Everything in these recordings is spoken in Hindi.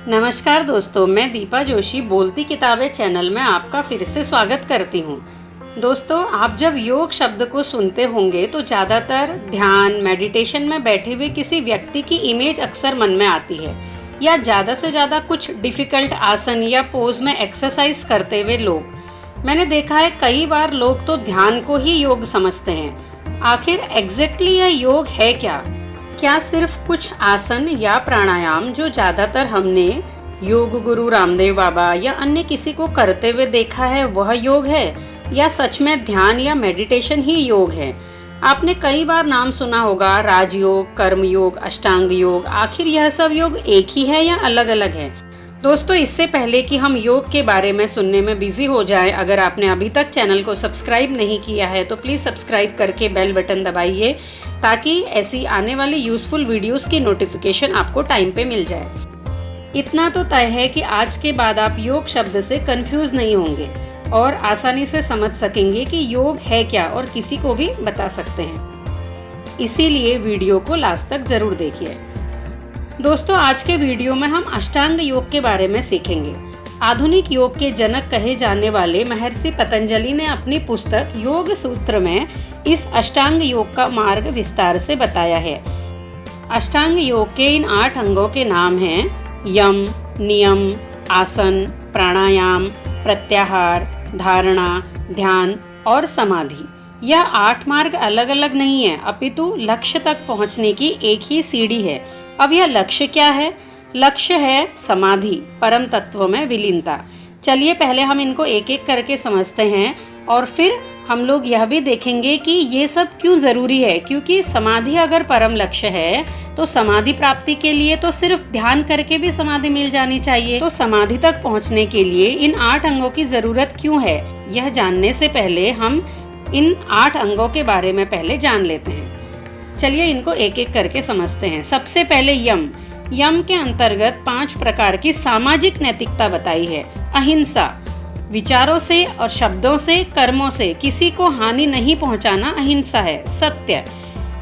नमस्कार दोस्तों, मैं दीपा जोशी बोलती किताबें चैनल में आपका फिर से स्वागत करती हूँ। दोस्तों, आप जब योग शब्द को सुनते होंगे तो ज़्यादातर ध्यान मेडिटेशन में बैठे हुए किसी व्यक्ति की इमेज अक्सर मन में आती है, या ज़्यादा से ज़्यादा कुछ डिफ़िकल्ट आसन या पोज में एक्सरसाइज करते हुए लोग। मैंने देखा है कई बार लोग तो ध्यान को ही योग समझते हैं। आखिर एग्जैक्टली यह योग है क्या? क्या सिर्फ कुछ आसन या प्राणायाम जो ज़्यादातर हमने योग गुरु रामदेव बाबा या अन्य किसी को करते हुए देखा है वह योग है, या सच में ध्यान या मेडिटेशन ही योग है? आपने कई बार नाम सुना होगा राजयोग, कर्म योग, अष्टांग योग। आखिर यह सब योग एक ही है या अलग अलग है? दोस्तों, इससे पहले कि हम योग के बारे में सुनने में बिजी हो जाएं, अगर आपने अभी तक चैनल को सब्सक्राइब नहीं किया है तो प्लीज़ सब्सक्राइब करके बेल बटन दबाइए, ताकि ऐसी आने वाली यूज़फुल वीडियोस की नोटिफिकेशन आपको टाइम पे मिल जाए। इतना तो तय है कि आज के बाद आप योग शब्द से कंफ्यूज नहीं होंगे और आसानी से समझ सकेंगे कि योग है क्या और किसी को भी बता सकते हैं। इसीलिए वीडियो को लास्ट तक जरूर देखिए। दोस्तों, आज के वीडियो में हम अष्टांग योग के बारे में सीखेंगे। आधुनिक योग के जनक कहे जाने वाले महर्षि पतंजलि ने अपनी पुस्तक योग सूत्र में इस अष्टांग योग का मार्ग विस्तार से बताया है। अष्टांग योग के इन 8 अंगों के नाम हैं यम, नियम, आसन, प्राणायाम, प्रत्याहार, धारणा, ध्यान और समाधि। यह 8 मार्ग अलग अलग नहीं है, अपितु लक्ष्य तक पहुंचने की एक ही सीढ़ी है। अब यह लक्ष्य क्या है? लक्ष्य है समाधि, परम तत्व में विलीनता। चलिए पहले हम इनको एक एक करके समझते हैं और फिर हम लोग यह भी देखेंगे कि ये सब क्यों ज़रूरी है। क्योंकि समाधि अगर परम लक्ष्य है तो समाधि प्राप्ति के लिए तो सिर्फ ध्यान करके भी समाधि मिल जानी चाहिए। तो समाधि तक पहुंचने के लिए इन 8 अंगों की ज़रूरत क्यों है, यह जानने से पहले हम इन 8 अंगों के बारे में पहले जान लेते हैं। चलिए इनको एक एक करके समझते हैं। सबसे पहले यम। यम के अंतर्गत 5 प्रकार की सामाजिक नैतिकता बताई है। अहिंसा, विचारों से और शब्दों से, कर्मों से किसी को हानि नहीं पहुंचाना अहिंसा है। सत्य,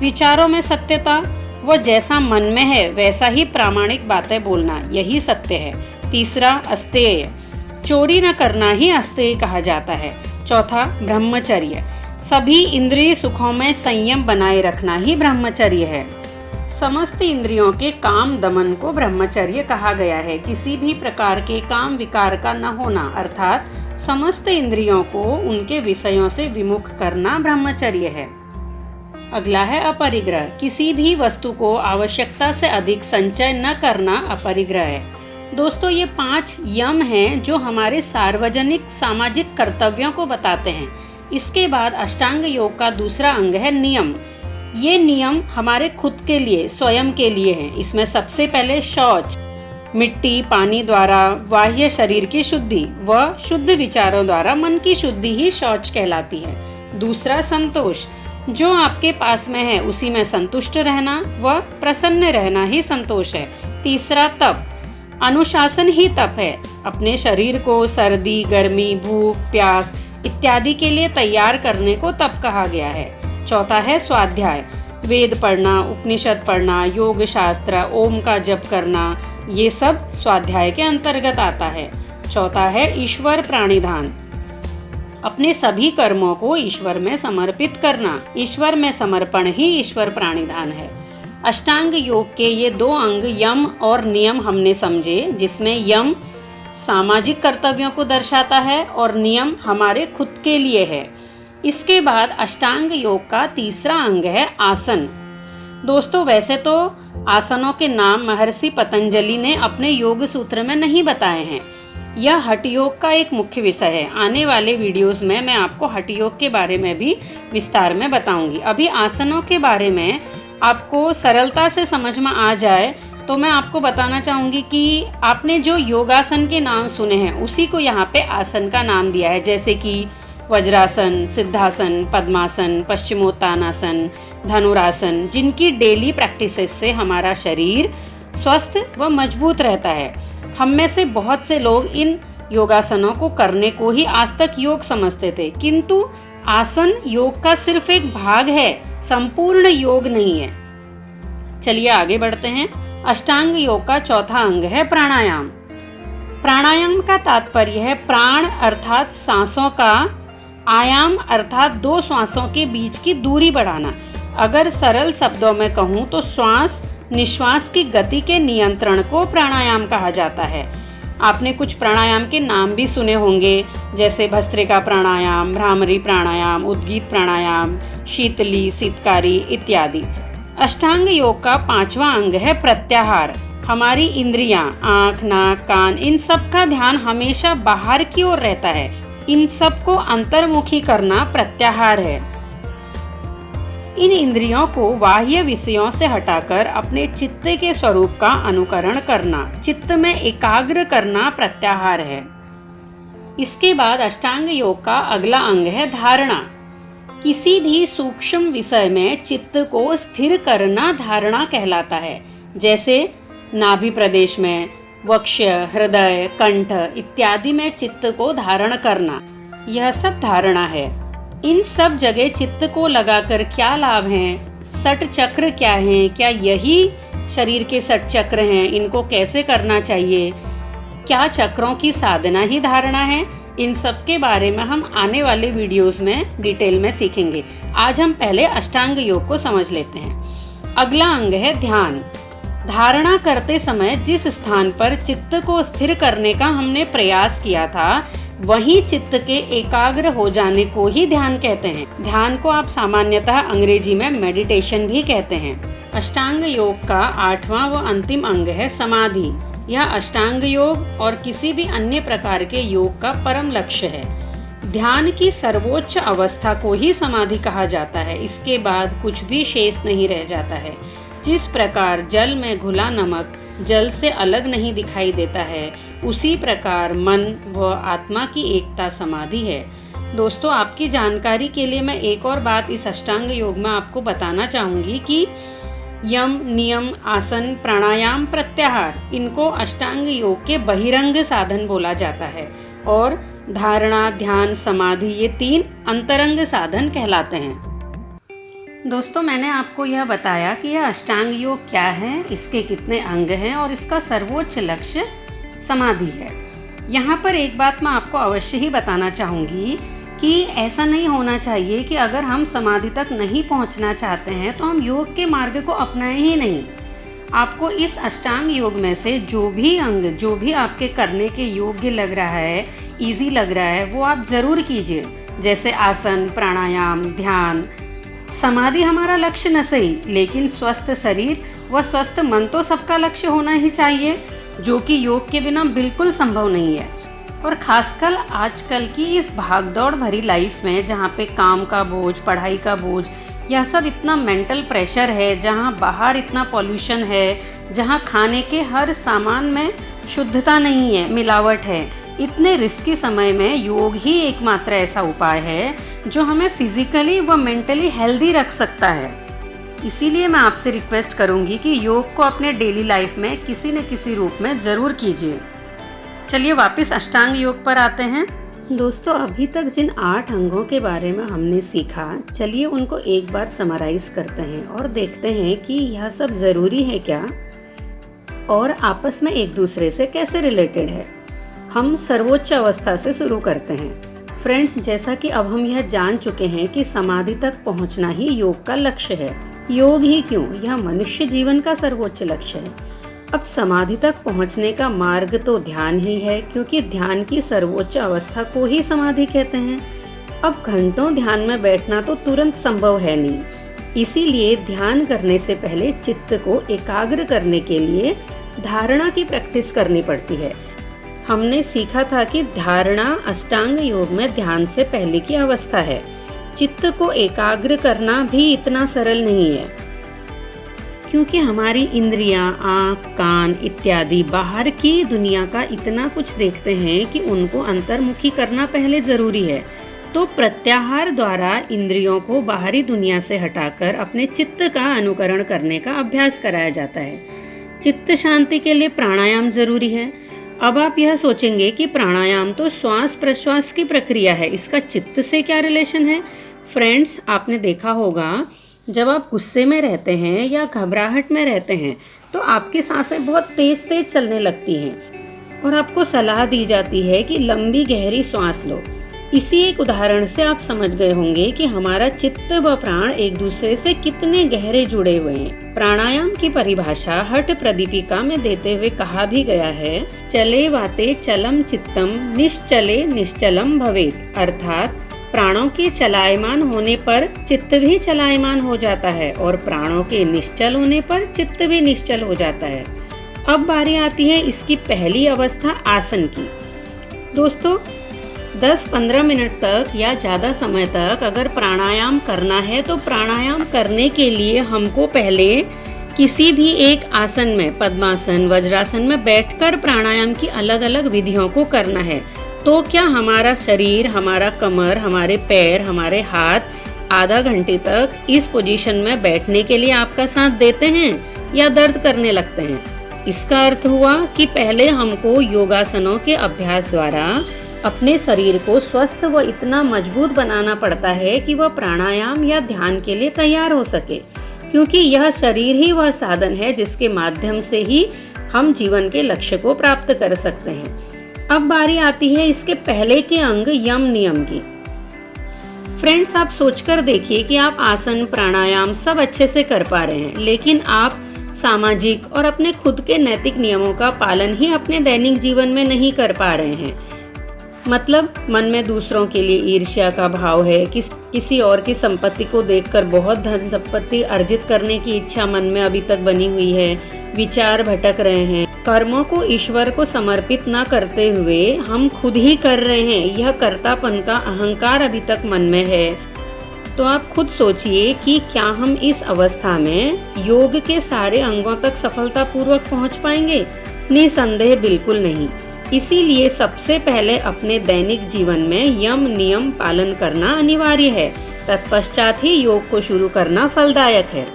विचारों में सत्यता, वो जैसा मन में है वैसा ही प्रामाणिक बातें बोलना, यही सत्य है। तीसरा अस्तेय, चोरी न करना ही अस्तेय कहा जाता है। चौथा ब्रह्मचर्य, सभी इंद्रिय सुखों में संयम बनाए रखना ही ब्रह्मचर्य है। समस्त इंद्रियों के काम दमन को ब्रह्मचर्य कहा गया है। किसी भी प्रकार के काम विकार का न होना, अर्थात समस्त इंद्रियों को उनके विषयों से विमुख करना ब्रह्मचर्य है। अगला है अपरिग्रह, किसी भी वस्तु को आवश्यकता से अधिक संचय न करना अपरिग्रह है। दोस्तों, ये 5 यम हैं जो हमारे सार्वजनिक सामाजिक कर्तव्यों को बताते हैं। इसके बाद अष्टांग योग का दूसरा अंग है नियम। ये नियम हमारे खुद के लिए, स्वयं के लिए हैं। इसमें सबसे पहले शौच, मिट्टी पानी द्वारा बाह्य शरीर की शुद्धि व शुद्ध विचारों द्वारा मन की शुद्धि ही शौच कहलाती है। दूसरा संतोष, जो आपके पास में है उसी में संतुष्ट रहना व प्रसन्न रहना ही संतोष है। तीसरा तप, अनुशासन ही तप है। अपने शरीर को सर्दी, गर्मी, भूख, प्यास इत्यादि के लिए तैयार करने को तप कहा गया है। चौथा है स्वाध्याय, वेद पढ़ना, उपनिषद पढ़ना, योग शास्त्र, ओम का जप करना, ये सब स्वाध्याय के अंतर्गत आता है। चौथा है ईश्वर प्राणिधान, अपने सभी कर्मों को ईश्वर में समर्पित करना। ईश्वर में समर्पण ही ईश्वर प्राणिधान है। अष्टांग योग के ये 2 अंग यम और नियम हमने समझे, जिसमें यम सामाजिक कर्तव्यों को दर्शाता है और नियम हमारे खुद के लिए है। इसके बाद अष्टांग योग का तीसरा अंग है आसन। दोस्तों, वैसे तो आसनों के नाम महर्षि पतंजलि ने अपने योग सूत्र में नहीं बताए हैं। यह हठ योग का एक मुख्य विषय है। आने वाले वीडियोस में मैं आपको हठ योग के बारे में भी विस्तार में बताऊंगी। अभी आसनों के बारे में आपको सरलता से समझ में आ जाए तो मैं आपको बताना चाहूँगी कि आपने जो योगासन के नाम सुने हैं उसी को यहाँ पे आसन का नाम दिया है। जैसे कि वज्रासन, सिद्धासन, पद्मासन, पश्चिमोत्तानासन, धनुरासन, जिनकी डेली प्रैक्टिसेस से हमारा शरीर स्वस्थ व मजबूत रहता है। हम में से बहुत से लोग इन योगासनों को करने को ही आज तक योग समझते थे, किंतु आसन योग का सिर्फ एक भाग है, संपूर्ण योग नहीं है। चलिए आगे बढ़ते हैं। अष्टांग योग का चौथा अंग है प्राणायाम। प्राणायाम का तात्पर्य है प्राण अर्थात सांसों का, आयाम अर्थात दो श्वासों के बीच की दूरी बढ़ाना। अगर सरल शब्दों में कहूँ तो श्वास निश्वास की गति के नियंत्रण को प्राणायाम कहा जाता है। आपने कुछ प्राणायाम के नाम भी सुने होंगे, जैसे भस्त्रिका प्राणायाम, भ्रामरी प्राणायाम, उद्गीत प्राणायाम, शीतली, शीतकारी इत्यादि। अष्टांग योग का पांचवा अंग है प्रत्याहार। हमारी इंद्रियां, आँख, नाक, कान, इन सब का ध्यान हमेशा बाहर की ओर रहता है। इन सब को अंतर्मुखी करना प्रत्याहार है। इन इंद्रियों को बाह्य विषयों से हटाकर अपने चित्त के स्वरूप का अनुकरण करना, चित्त में एकाग्र करना प्रत्याहार है। इसके बाद अष्टांग योग का अगला अंग है धारणा। किसी भी सूक्ष्म विषय में चित्त को स्थिर करना धारणा कहलाता है। जैसे नाभि प्रदेश में, वक्ष, हृदय, कंठ इत्यादि में चित्त को धारण करना, यह सब धारणा है। इन सब जगह चित्त को लगाकर क्या लाभ हैं? सठ चक्र क्या हैं? क्या यही शरीर के सठ चक्र हैं? इनको कैसे करना चाहिए? क्या चक्रों की साधना ही धारणा है? इन सब के बारे में हम आने वाले वीडियोस में डिटेल में सीखेंगे। आज हम पहले अष्टांग योग को समझ लेते हैं। अगला अंग है ध्यान। धारणा करते समय जिस स्थान पर चित्त को स्थिर करने का हमने प्रयास किया था, वही चित्त के एकाग्र हो जाने को ही ध्यान कहते हैं। ध्यान को आप सामान्यतः अंग्रेजी में मेडिटेशन भी कहते हैं। अष्टांग योग का आठवां व अंतिम अंग है समाधि। यह अष्टांग योग और किसी भी अन्य प्रकार के योग का परम लक्ष्य है। ध्यान की सर्वोच्च अवस्था को ही समाधि कहा जाता है। इसके बाद कुछ भी शेष नहीं रह जाता है। जिस प्रकार जल में घुला नमक जल से अलग नहीं दिखाई देता है, उसी प्रकार मन व आत्मा की एकता समाधि है। दोस्तों, आपकी जानकारी के लिए मैं एक और बात इस अष्टांग योग में आपको बताना चाहूँगी कि यम, नियम, आसन, प्राणायाम, प्रत्याहार, इनको अष्टांग योग के बहिरंग साधन बोला जाता है और धारणा, ध्यान, समाधि ये तीन अंतरंग साधन कहलाते हैं। दोस्तों, मैंने आपको यह बताया कि यह अष्टांग योग क्या है, इसके कितने अंग हैं और इसका सर्वोच्च लक्ष्य समाधि है। यहाँ पर एक बात मैं आपको अवश्य ही बताना चाहूँगी कि ऐसा नहीं होना चाहिए कि अगर हम समाधि तक नहीं पहुँचना चाहते हैं तो हम योग के मार्ग को अपनाएं ही नहीं। आपको इस अष्टांग योग में से जो भी अंग, जो भी आपके करने के योग्य लग रहा है, ईजी लग रहा है, वो आप ज़रूर कीजिए। जैसे आसन, प्राणायाम, ध्यान। समाधि हमारा लक्ष्य न सही, लेकिन स्वस्थ शरीर व स्वस्थ मन तो सबका लक्ष्य होना ही चाहिए, जो कि योग के बिना बिल्कुल संभव नहीं है। और खासकर आजकल की इस भागदौड़ भरी लाइफ में, जहाँ पे काम का बोझ, पढ़ाई का बोझ, यह सब इतना मेंटल प्रेशर है, जहाँ बाहर इतना पॉल्यूशन है, जहाँ खाने के हर सामान में शुद्धता नहीं है, मिलावट है, इतने रिस्की समय में योग ही एकमात्र ऐसा उपाय है जो हमें फिजिकली व मेंटली हेल्दी रख सकता है। इसीलिए मैं आपसे रिक्वेस्ट करूंगी कि योग को अपने डेली लाइफ में किसी न किसी रूप में ज़रूर कीजिए। चलिए वापस अष्टांग योग पर आते हैं। दोस्तों, अभी तक जिन 8 अंगों के बारे में हमने सीखा, चलिए उनको एक बार समराइज करते हैं और देखते हैं कि यह सब ज़रूरी है क्या और आपस में एक दूसरे से कैसे रिलेटेड है। हम सर्वोच्च अवस्था से शुरू करते हैं। फ्रेंड्स, जैसा कि अब हम यह जान चुके हैं कि समाधि तक पहुंचना ही योग का लक्ष्य है। योग ही क्यों, यह मनुष्य जीवन का सर्वोच्च लक्ष्य है। अब समाधि तक पहुंचने का मार्ग तो ध्यान ही है, क्योंकि ध्यान की सर्वोच्च अवस्था को ही समाधि कहते हैं। अब घंटों ध्यान में बैठना तो तुरंत संभव है नहीं। इसीलिए ध्यान करने से पहले चित्त को एकाग्र करने के लिए धारणा की प्रैक्टिस करनी पड़ती है। हमने सीखा था कि धारणा अष्टांग योग में ध्यान से पहले की अवस्था है। चित्त को एकाग्र करना भी इतना सरल नहीं है, क्योंकि हमारी इंद्रियां, आँख, कान इत्यादि बाहर की दुनिया का इतना कुछ देखते हैं कि उनको अंतर्मुखी करना पहले ज़रूरी है। तो प्रत्याहार द्वारा इंद्रियों को बाहरी दुनिया से हटाकर अपने चित्त का अनुकरण करने का अभ्यास कराया जाता है। चित्त शांति के लिए प्राणायाम ज़रूरी है। अब आप यह सोचेंगे कि प्राणायाम तो श्वास प्रश्वास की प्रक्रिया है, इसका चित्त से क्या रिलेशन है। फ्रेंड्स, आपने देखा होगा जब आप गुस्से में रहते हैं या घबराहट में रहते हैं तो आपकी सांसें बहुत तेज तेज चलने लगती हैं और आपको सलाह दी जाती है कि लंबी गहरी सांस लो। इसी एक उदाहरण से आप समझ गए होंगे कि हमारा चित्त व प्राण एक दूसरे से कितने गहरे जुड़े हुए हैं। प्राणायाम की परिभाषा हठ प्रदीपिका में देते हुए कहा भी गया है, चले वाते चलम चित्तम निश्चले निश्चलम भवेत, अर्थात प्राणों के चलायमान होने पर चित्त भी चलायमान हो जाता है और प्राणों के निश्चल होने पर चित्त भी निश्चल हो जाता है। अब बारी आती है इसकी पहली अवस्था आसन की। दोस्तों 10-15 मिनट तक या ज़्यादा समय तक अगर प्राणायाम करना है तो प्राणायाम करने के लिए हमको पहले किसी भी एक आसन में, पद्मासन, वज्रासन में बैठकर प्राणायाम की अलग अलग विधियों को करना है। तो क्या हमारा शरीर, हमारा कमर, हमारे पैर, हमारे हाथ आधा घंटे तक इस पोजीशन में बैठने के लिए आपका साथ देते हैं या दर्द करने लगते हैं? इसका अर्थ हुआ कि पहले हमको योगासनों के अभ्यास द्वारा अपने शरीर को स्वस्थ व इतना मजबूत बनाना पड़ता है कि वह प्राणायाम या ध्यान के लिए तैयार हो सके, क्योंकि यह शरीर ही वह साधन है जिसके माध्यम से ही हम जीवन के लक्ष्य को प्राप्त कर सकते हैं। अब बारी आती है इसके पहले के अंग यम नियम की। फ्रेंड्स, आप सोचकर देखिए कि आप आसन, प्राणायाम सब अच्छे से कर पा रहे हैं, लेकिन आप सामाजिक और अपने खुद के नैतिक नियमों का पालन ही अपने दैनिक जीवन में नहीं कर पा रहे हैं। मतलब मन में दूसरों के लिए ईर्ष्या का भाव है, किसी और की संपत्ति को देखकर बहुत धन संपत्ति अर्जित करने की इच्छा मन में अभी तक बनी हुई है, विचार भटक रहे हैं, कर्मों को ईश्वर को समर्पित न करते हुए हम खुद ही कर रहे हैं, यह कर्तापन का अहंकार अभी तक मन में है। तो आप खुद सोचिए कि क्या हम इस अवस्था में योग के सारे अंगों तक सफलतापूर्वक पहुंच पाएंगे? निसंदेह बिल्कुल नहीं। इसीलिए सबसे पहले अपने दैनिक जीवन में यम नियम पालन करना अनिवार्य है, तत्पश्चात ही योग को शुरू करना फलदायक है।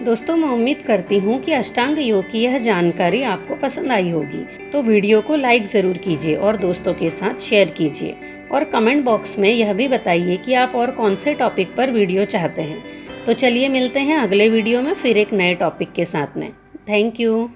दोस्तों, मैं उम्मीद करती हूँ कि अष्टांग योग की यह जानकारी आपको पसंद आई होगी, तो वीडियो को लाइक ज़रूर कीजिए और दोस्तों के साथ शेयर कीजिए और कमेंट बॉक्स में यह भी बताइए कि आप और कौन से टॉपिक पर वीडियो चाहते हैं। तो चलिए मिलते हैं अगले वीडियो में फिर एक नए टॉपिक के साथ में। Thank you.